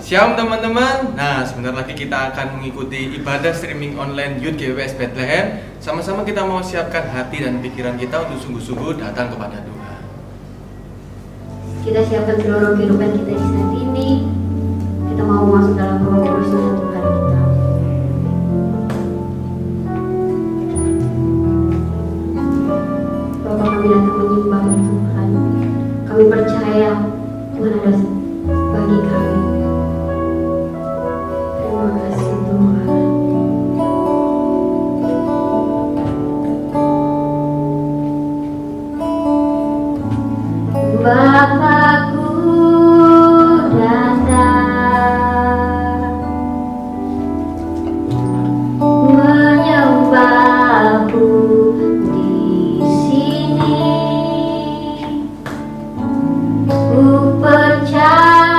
Shalom teman-teman. Nah, sebentar lagi kita akan mengikuti ibadah streaming online Youth GWS Bethlehem. Sama-sama kita mau siapkan hati dan pikiran kita untuk sungguh-sungguh datang kepada Tuhan. Kita siapkan seluruh kehidupan kita di saat ini. Kita mau masuk dalam Roh Kudusnya Tuhan kita. Bapak, kami datang menyembah Tuhan. Kami percaya Tuhan ada bagi kami. Terima kasih Tuhan. Bapakku datang menyembahku di sini. Ku percaya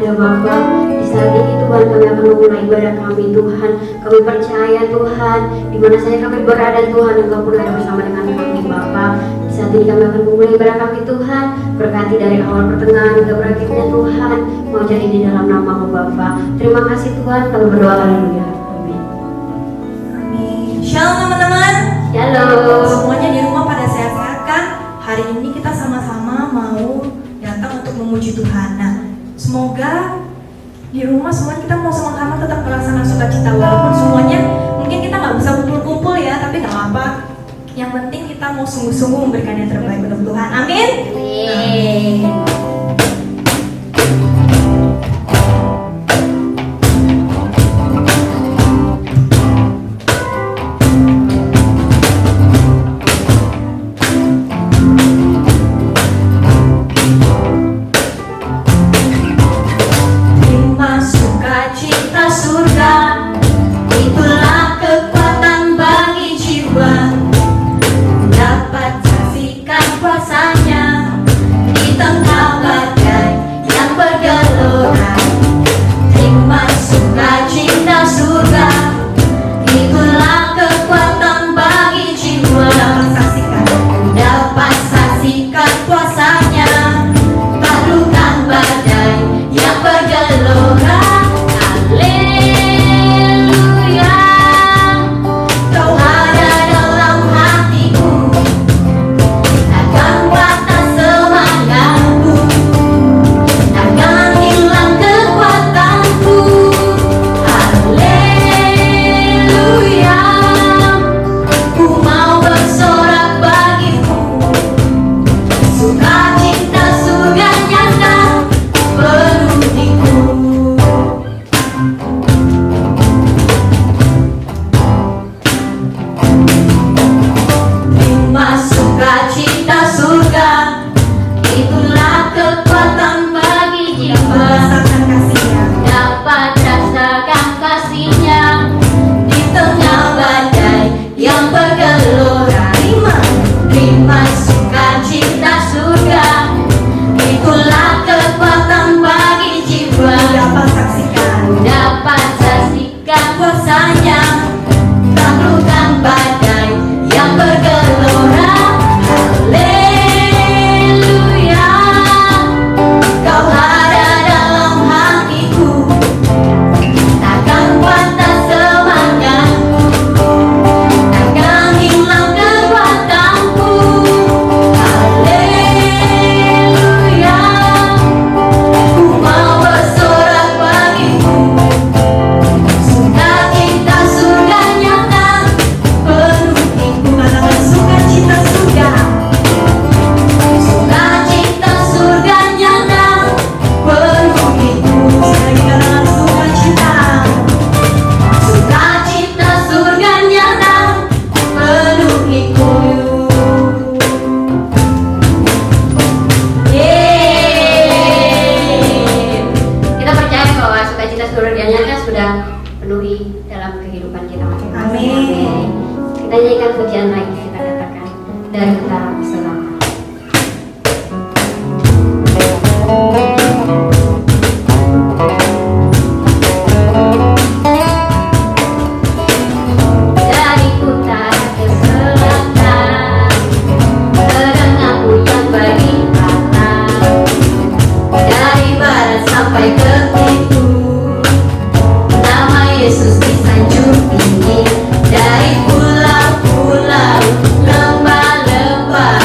ada Bapa. Di saat ini Tuhan kami akan memulai ibadah kami Tuhan. Kami percaya Tuhan, di mana saja kami berada Tuhan, Engkau pun ada bersama dengan kami Bapa. Di saat ini kami akan memulai ibadah kami Tuhan. Berkati dari awal pertengahan hingga berakhirnya Tuhan. Mau jadi di dalam nama-Mu Bapa. Terima kasih Tuhan, kami berdoa haleluya. Amin. Amin. Shalom teman-teman. Shalom. Semuanya di rumah pada sehat-sehat kan? Hari ini kita sama-sama mau datang untuk memuji Tuhan. Nah, semoga di rumah semuanya kita mau sama-sama tetap merasakan sukacita, walaupun semuanya mungkin kita nggak bisa kumpul-kumpul ya, tapi nggak apa. Yang penting kita mau sungguh-sungguh memberikan yang terbaik untuk Tuhan. Amin. Amin. Dari pulau-pulau, lembah-lembah,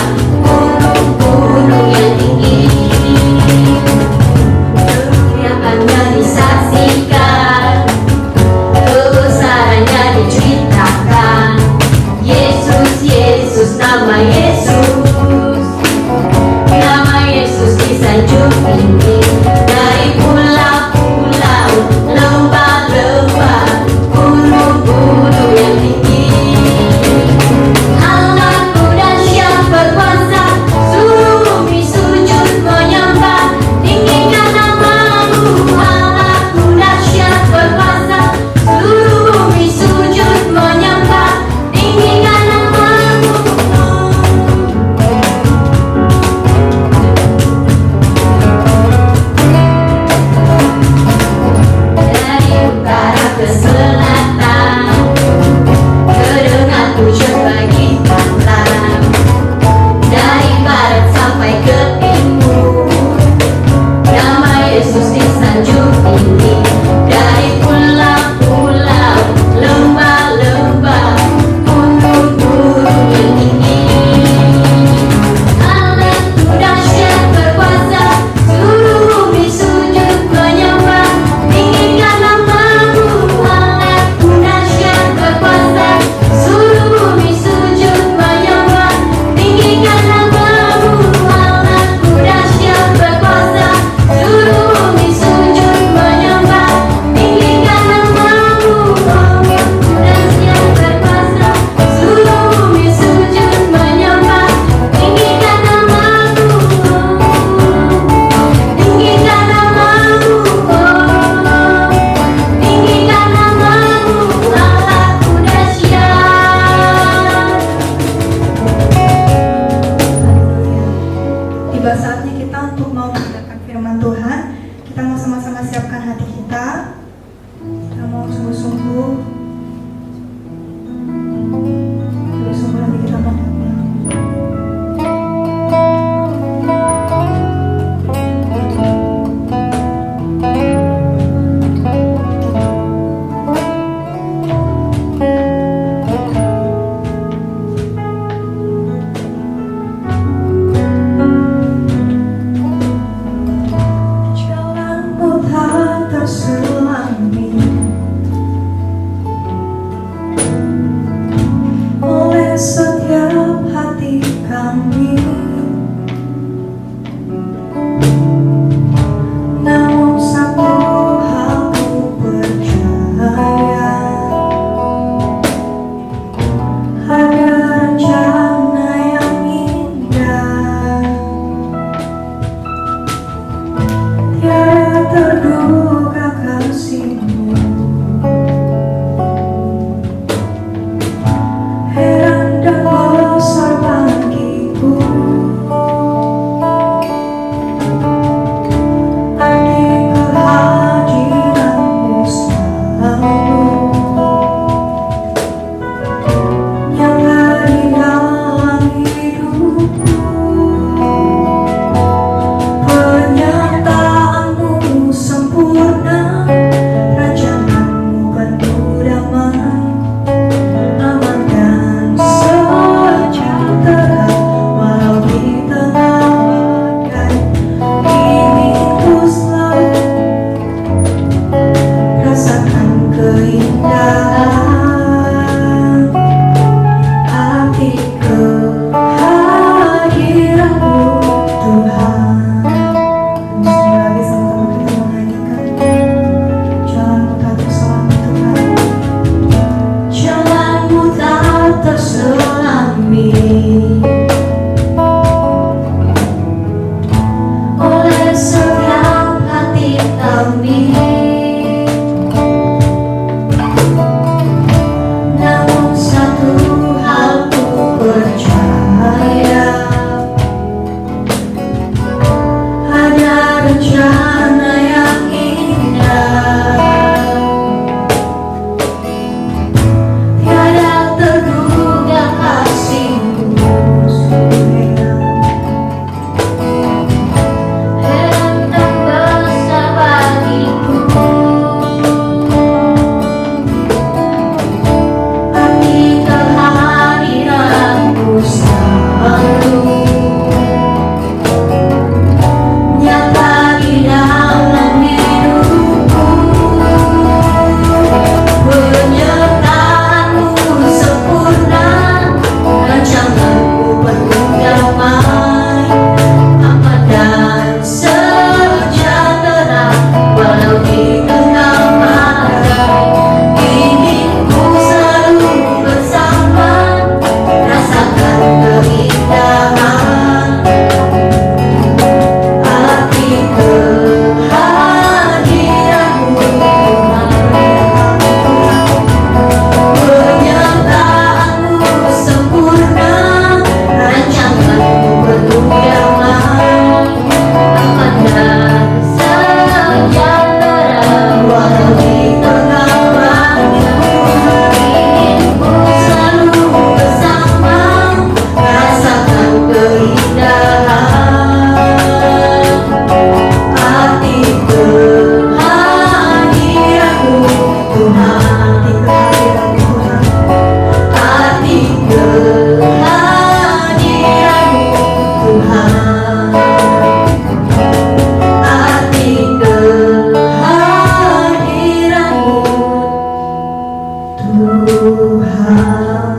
Tuhan,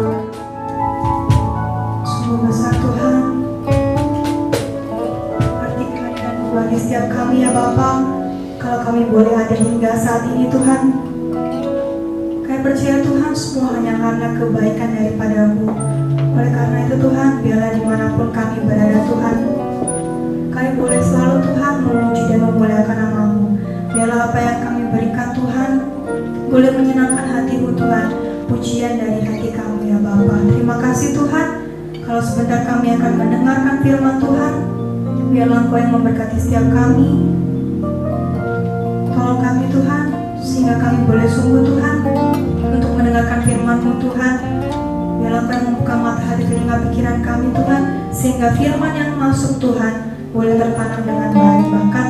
sungguh besar Tuhan. Artikan dan bagi setiap kami ya Bapa, kalau kami boleh ada hingga saat ini Tuhan. Kami percaya Tuhan semua hanya karena kebaikan daripada-Mu. Oleh karena itu Tuhan, biarlah dimanapun kami berada Tuhan, kami boleh selalu Tuhan memuji dan memuliakan nama-Mu. Biarlah apa yang kami berikan Tuhan boleh menyenangkan hati-Mu Tuhan, pujian dari hati kami ya Bapa. Terima kasih Tuhan. Kalau sebentar kami akan mendengarkan firman Tuhan, biarlah Engkau yang memberkati setiap kami. Tolong kami Tuhan, sehingga kami boleh sungguh Tuhan untuk mendengarkan firman-Mu Tuhan. Biarlah Engkau yang membuka mata hati telinga pikiran kami Tuhan, sehingga firman yang masuk Tuhan boleh tertanam dengan baik, bahkan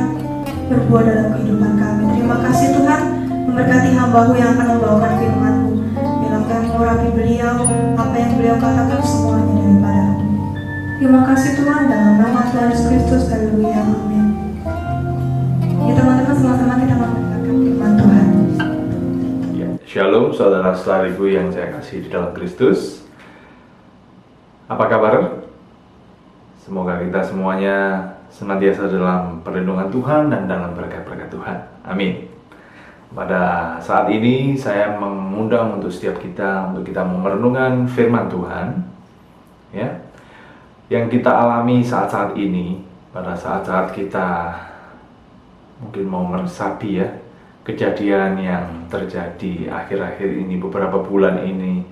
berbuah dalam kehidupan kami. Terima kasih Tuhan, memberkati hamba-Mu yang akan membawakan firman-Mu. Biarlah Engkau yang mengurapi beliau, apa yang beliau katakan semuanya daripada-Mu. Terima kasih Tuhan, dalam nama Tuhan Yesus Kristus, haleluya, amin. Ya teman-teman, sama-sama kita mendengarkan firman Tuhan. Shalom saudara-saudariku yang saya kasih di dalam Kristus. Apa kabar? Semoga kita semuanya senantiasa dalam perlindungan Tuhan dan dalam berkat-berkat Tuhan. Amin. Pada saat ini saya mengundang untuk setiap kita untuk kita merenungkan firman Tuhan, ya, yang kita alami saat-saat ini, pada saat-saat kita mungkin mau meresapi ya kejadian yang terjadi akhir-akhir ini, beberapa bulan ini,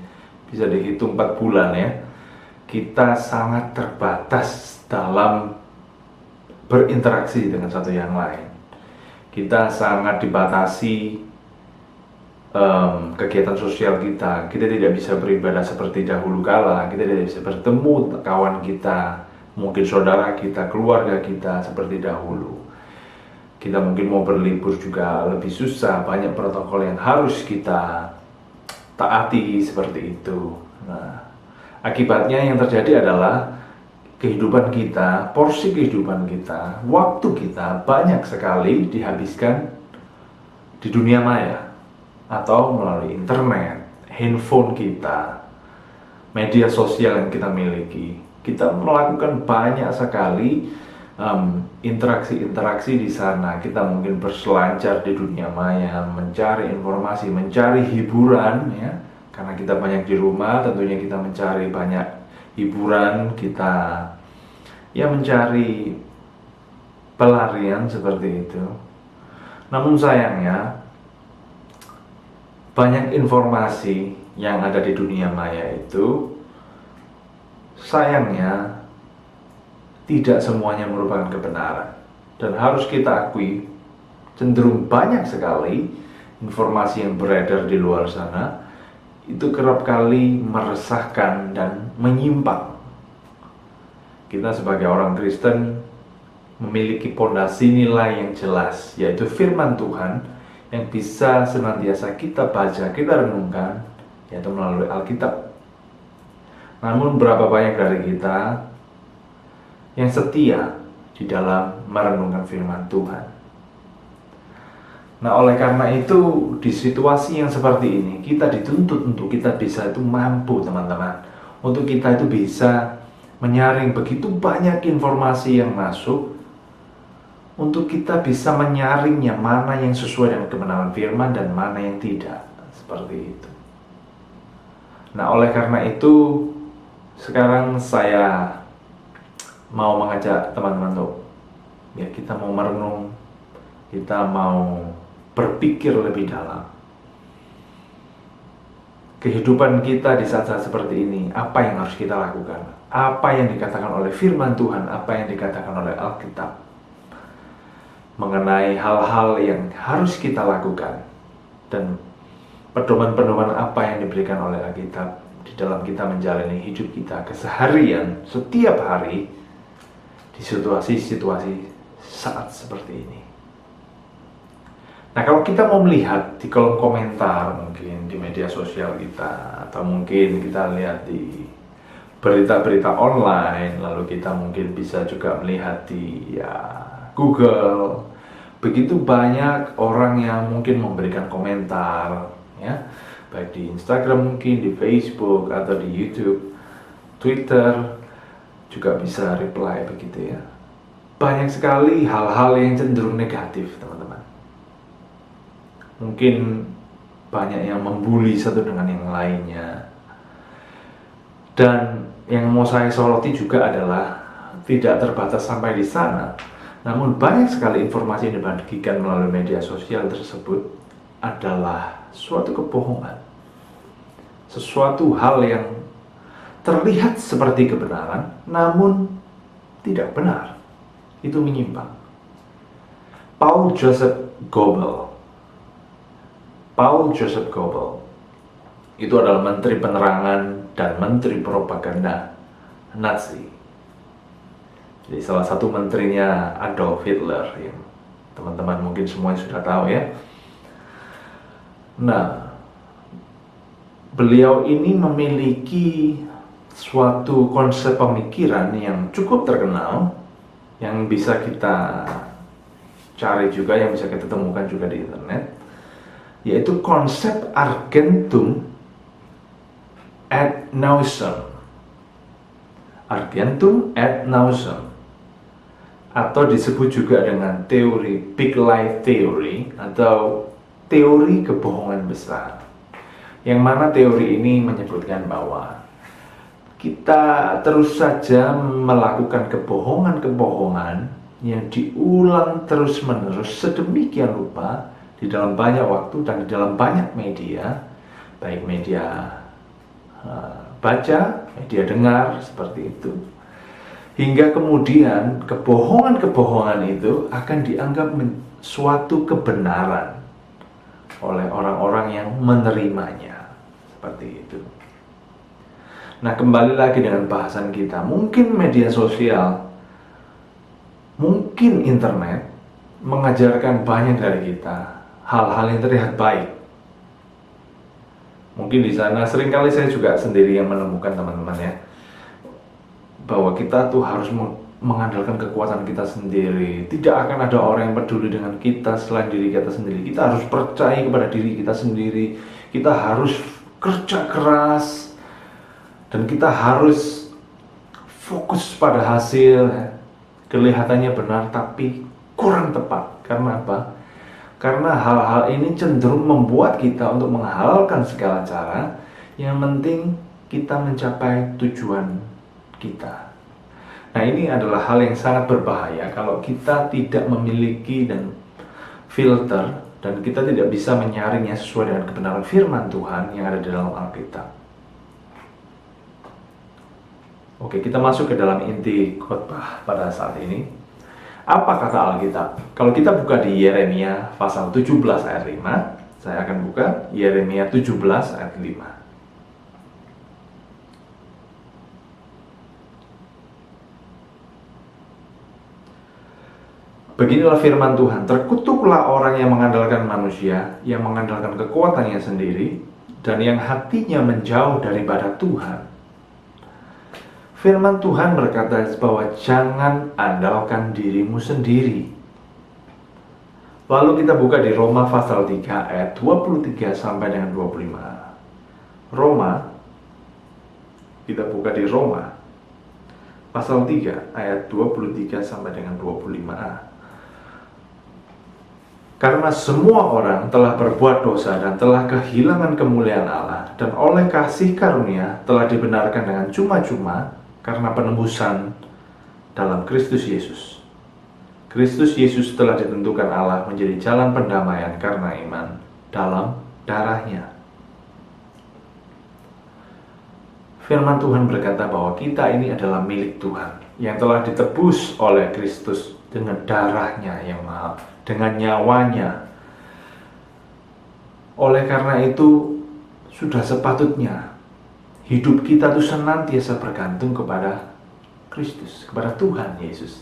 bisa dihitung 4 bulan ya. Kita sangat terbatas dalam berinteraksi dengan satu yang lain. Kita sangat dibatasi kegiatan sosial kita. Kita tidak bisa beribadah seperti dahulu kala. Kita tidak bisa bertemu kawan kita, mungkin saudara kita, keluarga kita seperti dahulu. Kita mungkin mau berlibur juga lebih susah, banyak protokol yang harus kita taati seperti itu. Nah, akibatnya yang terjadi adalah kehidupan kita, porsi kehidupan kita, waktu kita banyak sekali dihabiskan di dunia maya atau melalui internet, handphone kita, media sosial yang kita miliki. Kita melakukan banyak sekali interaksi-interaksi di sana. Kita mungkin berselancar di dunia maya, mencari informasi, mencari hiburan ya. Karena kita banyak di rumah, tentunya kita mencari banyak hiburan, kita ya mencari pelarian seperti itu. Namun sayangnya banyak informasi yang ada di dunia maya itu sayangnya tidak semuanya merupakan kebenaran. Dan harus kita akui, cenderung banyak sekali informasi yang beredar di luar sana itu kerap kali meresahkan dan menyimpang. Kita sebagai orang Kristen memiliki pondasi nilai yang jelas, yaitu firman Tuhan yang bisa senantiasa kita baca, kita renungkan, yaitu melalui Alkitab. Namun berapa banyak dari kita yang setia di dalam merenungkan firman Tuhan? Nah, oleh karena itu, di situasi yang seperti ini, kita dituntut untuk kita bisa itu mampu, teman-teman, untuk kita itu bisa menyaring begitu banyak informasi yang masuk, untuk kita bisa menyaringnya mana yang sesuai dengan kebenaran firman dan mana yang tidak, seperti itu. Nah, oleh karena itu, sekarang saya mau mengajak teman-teman untuk ya kita mau merenung, kita mau berpikir lebih dalam. Kehidupan kita di saat-saat seperti ini, apa yang harus kita lakukan? Apa yang dikatakan oleh firman Tuhan, apa yang dikatakan oleh Alkitab mengenai hal-hal yang harus kita lakukan, dan pedoman-pedoman apa yang diberikan oleh Alkitab di dalam kita menjalani hidup kita keseharian setiap hari di situasi-situasi saat seperti ini. Nah, kalau kita mau melihat di kolom komentar mungkin di media sosial kita, atau mungkin kita lihat di berita-berita online, lalu kita mungkin bisa juga melihat di Google, begitu banyak orang yang mungkin memberikan komentar, ya, baik di Instagram mungkin, di Facebook, atau di YouTube, Twitter, juga bisa reply begitu ya. Banyak sekali hal-hal yang cenderung negatif, teman-teman. Mungkin banyak yang membuli satu dengan yang lainnya. Dan yang mau saya soroti juga adalah tidak terbatas sampai di sana. Namun banyak sekali informasi yang dibagikan melalui media sosial tersebut adalah suatu kebohongan. Sesuatu hal yang terlihat seperti kebenaran, namun tidak benar. Itu menyimpang. Paul Joseph Goebbels itu adalah Menteri Penerangan dan Menteri Propaganda Nazi. Jadi salah satu menterinya Adolf Hitler, yang teman-teman mungkin semuanya sudah tahu ya. Nah, beliau ini memiliki suatu konsep pemikiran yang cukup terkenal, yang bisa kita cari juga, yang bisa kita temukan juga di internet, yaitu konsep Argentum ad nauseam. Argentum ad nauseam, atau disebut juga dengan teori Big Lie Theory atau teori kebohongan besar, yang mana teori ini menyebutkan bahwa kita terus saja melakukan kebohongan-kebohongan yang diulang terus-menerus sedemikian rupa di dalam banyak waktu dan di dalam banyak media, baik media baca, media dengar, seperti itu. Hingga kemudian kebohongan-kebohongan itu akan dianggap suatu kebenaran oleh orang-orang yang menerimanya. Seperti itu. Nah, kembali lagi dengan bahasan kita. Mungkin media sosial, mungkin internet mengajarkan banyak dari kita hal-hal yang terlihat baik. Mungkin di sana seringkali saya juga sendiri yang menemukan, teman-teman ya, bahwa kita tuh harus mengandalkan kekuatan kita sendiri. Tidak akan ada orang yang peduli dengan kita selain diri kita sendiri. Kita harus percaya kepada diri kita sendiri. Kita harus kerja keras, dan kita harus fokus pada hasil. Kelihatannya benar tapi kurang tepat. Karena apa? Karena hal-hal ini cenderung membuat kita untuk menghalalkan segala cara. Yang penting kita mencapai tujuan kita. Nah, ini adalah hal yang sangat berbahaya kalau kita tidak memiliki dan filter, dan kita tidak bisa menyaringnya sesuai dengan kebenaran firman Tuhan yang ada di dalam Alkitab. Oke, kita masuk ke dalam inti khotbah pada saat ini. Apa kata Alkitab? Kalau kita buka di Yeremia pasal 17 ayat 5, saya akan buka Yeremia 17 ayat 5. Beginilah firman Tuhan, terkutuklah orang yang mengandalkan manusia, yang mengandalkan kekuatannya sendiri, dan yang hatinya menjauh daripada Tuhan. Firman Tuhan berkata bahwa jangan andalkan dirimu sendiri. Lalu kita buka di Roma pasal 3 ayat 23 sampai dengan 25. Roma, kita buka di Roma pasal 3 ayat 23 sampai dengan 25a. Karena semua orang telah berbuat dosa dan telah kehilangan kemuliaan Allah, dan oleh kasih karunia telah dibenarkan dengan cuma-cuma karena penebusan dalam Kristus Yesus. Kristus Yesus telah ditentukan Allah menjadi jalan pendamaian karena iman dalam darahnya. Firman Tuhan berkata bahwa kita ini adalah milik Tuhan, yang telah ditebus oleh Kristus dengan darahnya yang mahal, dengan nyawanya. Oleh karena itu, sudah sepatutnya hidup kita itu senantiasa bergantung kepada Kristus, kepada Tuhan Yesus,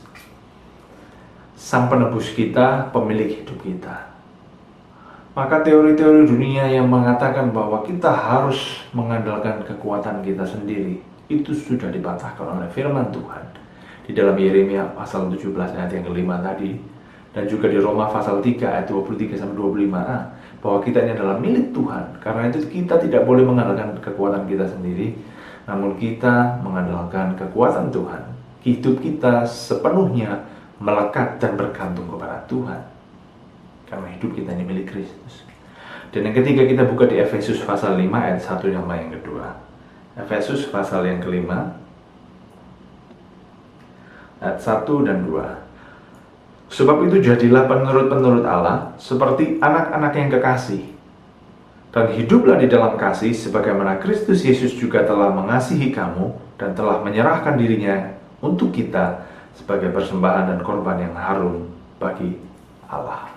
Sang Penebus kita, pemilik hidup kita. Maka teori-teori dunia yang mengatakan bahwa kita harus mengandalkan kekuatan kita sendiri, itu sudah dipatahkan oleh firman Tuhan di dalam Yeremia pasal 17 ayat yang kelima tadi. Dan juga di Roma pasal 3 ayat 23 sampai 25a bahwa kita ini adalah milik Tuhan. Karena itu kita tidak boleh mengandalkan kekuatan kita sendiri, namun kita mengandalkan kekuatan Tuhan. Hidup kita sepenuhnya melekat dan bergantung kepada Tuhan. Karena hidup kita ini milik Kristus. Dan yang ketiga kita buka di Efesus pasal 5 ayat 1 sama yang kedua. Efesus pasal yang kelima ayat 1 dan 2. Sebab itu jadilah penurut-penurut Allah seperti anak-anak yang kekasih, dan hiduplah di dalam kasih sebagaimana Kristus Yesus juga telah mengasihi kamu dan telah menyerahkan dirinya untuk kita sebagai persembahan dan korban yang harum bagi Allah.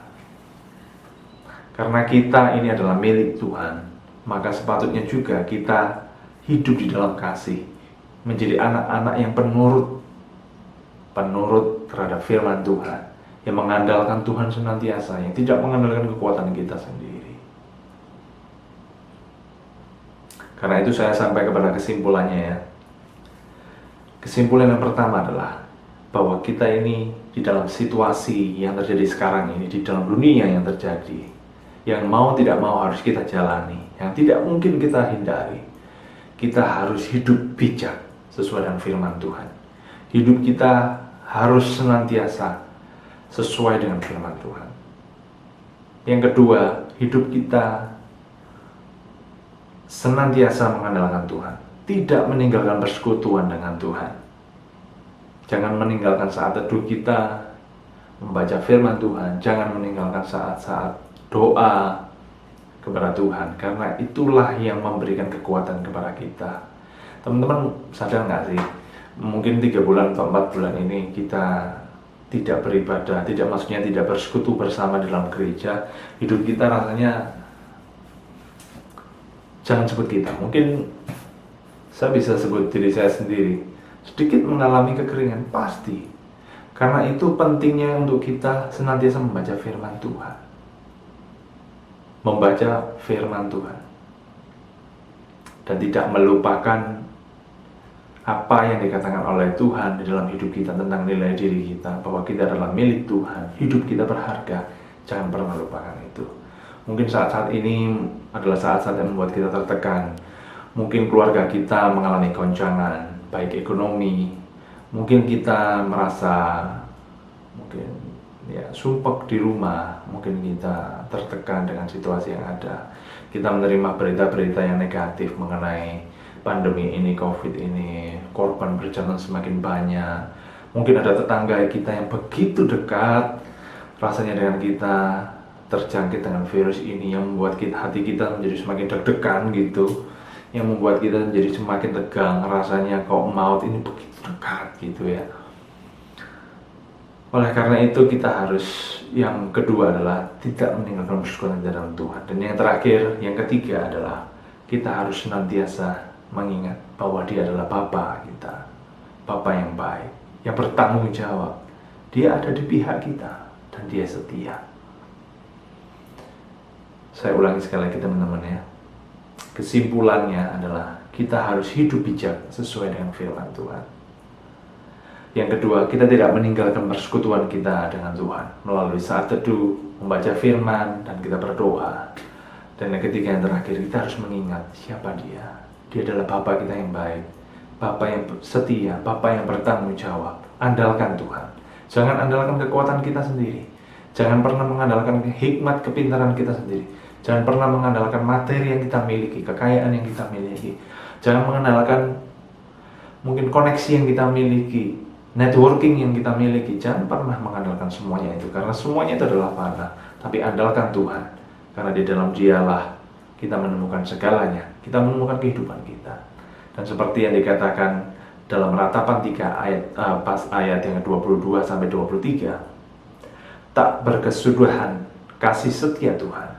Karena kita ini adalah milik Tuhan, maka sepatutnya juga kita hidup di dalam kasih, menjadi anak-anak yang penurut terhadap firman Tuhan, yang mengandalkan Tuhan senantiasa, yang tidak mengandalkan kekuatan kita sendiri. Karena itu saya sampai kepada kesimpulannya ya. Kesimpulan yang pertama adalah bahwa kita ini di dalam situasi yang terjadi sekarang ini, di dalam dunia yang terjadi, yang mau tidak mau harus kita jalani, yang tidak mungkin kita hindari. Kita harus hidup bijak sesuai dengan firman Tuhan. Hidup kita harus senantiasa sesuai dengan firman Tuhan. Yang kedua, hidup kita senantiasa mengandalkan Tuhan, tidak meninggalkan persekutuan dengan Tuhan. Jangan meninggalkan saat teduh kita membaca firman Tuhan, jangan meninggalkan saat-saat doa kepada Tuhan, karena itulah yang memberikan kekuatan kepada kita. Teman-teman sadar nggak sih, mungkin 3 bulan atau 4 bulan ini kita tidak beribadah, maksudnya tidak bersekutu bersama di dalam gereja, hidup kita rasanya, jangan sebut kita, mungkin saya bisa sebut diri saya sendiri, sedikit mengalami kekeringan, pasti. Karena itu pentingnya untuk kita senantiasa membaca firman Tuhan. Membaca firman Tuhan. Dan tidak melupakan apa yang dikatakan oleh Tuhan di dalam hidup kita tentang nilai diri kita, bahwa kita adalah milik Tuhan, hidup kita berharga. Jangan pernah lupakan itu. Mungkin saat-saat ini adalah saat-saat yang membuat kita tertekan. Mungkin keluarga kita mengalami goncangan, baik ekonomi. Mungkin kita merasa sumpek di rumah. Mungkin kita tertekan dengan situasi yang ada. Kita menerima berita-berita yang negatif mengenai pandemi ini, COVID ini, korban berjalan semakin banyak. Mungkin ada tetangga kita yang begitu dekat rasanya dengan kita, terjangkit dengan virus ini, yang membuat hati kita menjadi semakin deg-degan gitu, yang membuat kita menjadi semakin tegang, rasanya kok maut ini begitu dekat gitu ya. Oleh karena itu kita harus, yang kedua adalah tidak meninggalkan persekutuan dalam Tuhan. Dan yang terakhir, yang ketiga adalah kita harus senantiasa mengingat bahwa Dia adalah Bapa kita, Bapa yang baik, yang bertanggung jawab. Dia ada di pihak kita dan Dia setia. Saya ulangi sekali lagi teman-teman ya. Kesimpulannya adalah kita harus hidup bijak sesuai dengan firman Tuhan. Yang kedua, kita tidak meninggalkan persekutuan kita dengan Tuhan melalui saat teduh, membaca firman, dan kita berdoa. Dan yang ketiga, yang terakhir, kita harus mengingat siapa Dia. Dia adalah Bapa kita yang baik, Bapa yang setia, Bapa yang bertanggung jawab. Andalkan Tuhan. Jangan andalkan kekuatan kita sendiri. Jangan pernah mengandalkan hikmat kepintaran kita sendiri. Jangan pernah mengandalkan materi yang kita miliki, kekayaan yang kita miliki. Jangan mengandalkan mungkin koneksi yang kita miliki, networking yang kita miliki. Jangan pernah mengandalkan semuanya itu, karena semuanya itu adalah fana. Tapi andalkan Tuhan, karena di dalam Dialah kita menemukan segalanya. Kita menemukan kehidupan kita. Dan seperti yang dikatakan dalam Ratapan 3 ayat yang 22 sampai 23, tak berkesudahan kasih setia Tuhan,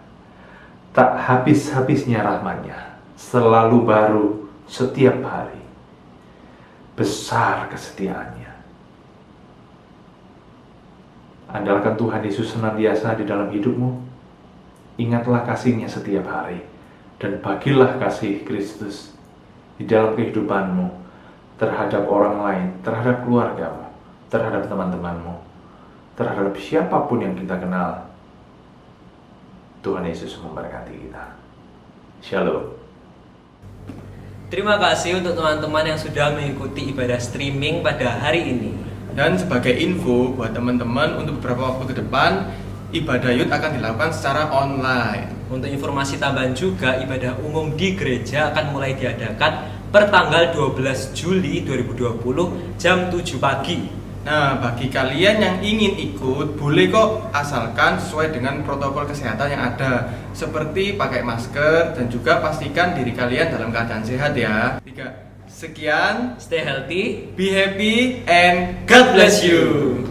tak habis-habisnya rahmat-Nya, selalu baru setiap hari, besar kesetiaan-Nya. Andalkan Tuhan Yesus senantiasa di dalam hidupmu. Ingatlah kasih-Nya setiap hari, dan bagilah kasih Kristus di dalam kehidupanmu terhadap orang lain, terhadap keluargamu, terhadap teman-temanmu. terhadap siapapun yang kita kenal. Tuhan Yesus memberkati kita. Shalom. Terima kasih untuk teman-teman yang sudah mengikuti ibadah streaming pada hari ini. Dan sebagai info buat teman-teman, untuk beberapa waktu ke depan ibadah youth akan dilakukan secara online. Untuk informasi tambahan juga, ibadah umum di gereja akan mulai diadakan per tanggal 12 Juli 2020 jam 7 pagi. Nah, bagi kalian yang ingin ikut, boleh kok, asalkan sesuai dengan protokol kesehatan yang ada, seperti pakai masker dan juga pastikan diri kalian dalam keadaan sehat ya. 3. Sekian, Stay healthy. be happy, and God bless you.